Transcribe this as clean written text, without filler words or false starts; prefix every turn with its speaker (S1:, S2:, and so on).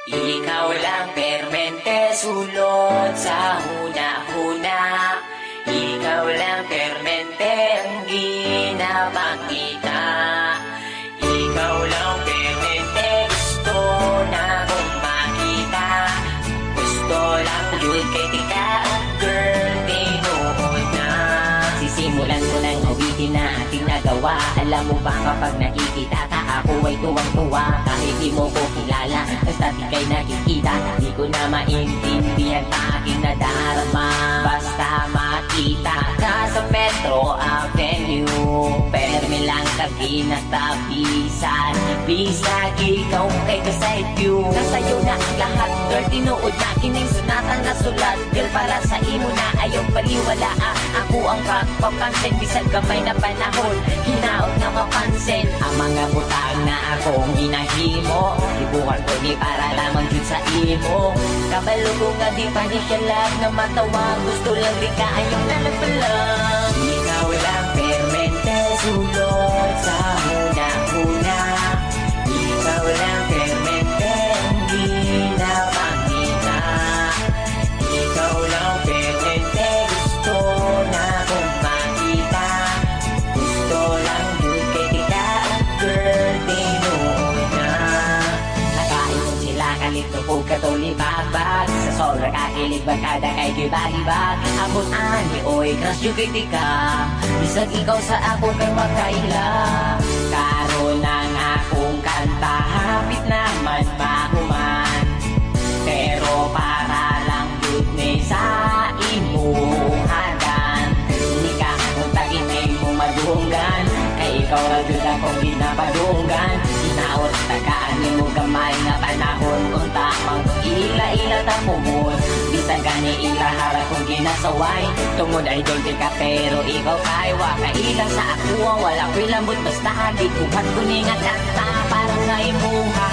S1: Ikaw lang permente sulot sa huna-huna. Ikaw lang permente ang ginapakita. Ikaw lang permente gusto na kong makita. Gusto lang yun kay tika, girl, tinuod na. Sisimulan ko ng awitin na ating nagawa. Alam mo ba kapag nakikita ka ako ay tuwang-tuwa. Kahit di mo ko kilala, basta di kay nakikita. Di ko na maintindihan pa aking nadarama. Basta makita ka sa Petro Avenue, perme lang tabi na tabisan. Bisag ikaw kay kaside view. Nasa'yo na ang lahat, girl, tinuod na kining sunatan na sulat. Girl, para sa imo na ayaw paliwala. Ako ang papansin, bisag kamay na panahon, hinaot na mapansin ang mga butang na akong ginahimo. Ibukan ko ni para lamang yun sa imo. Kabalo ko nga di pa di ka lang na matawa. Gusto lang di ka ayaw nalagpalang. Ikaw lang permente sulot sa huna-huna. Ikaw lang permente ang ginapakita. Ikaw lang permente gusto na kong makita. Gusto lang yun kay tika, girl, tinuod na. Nakaipon sila kalito po katulibag-bag. Sa sobrang kakilig bagkada kay gibag-ibag. Abot ani, oy, crush yung kay tika. Bisag ikaw sa ako kay makaila. Karon ang akong kanta, hapit naman mahuman. Pero para lang yun ni sa imuhadan. Hindi ka kuntagin ay mo madunggan. Kay ikaw na yun akong ginapadunggan. Inaot tagaan ni mo gamay na panahon. Kung tamang ila-ila tapumon. Bisag gani ila harap kong ginasaway. Tungod ay dolce ka pero ikaw kay wakaila sa ako. Wala ko'y lambot basta di kuhat ko ni nga kanta. Parang nga imuha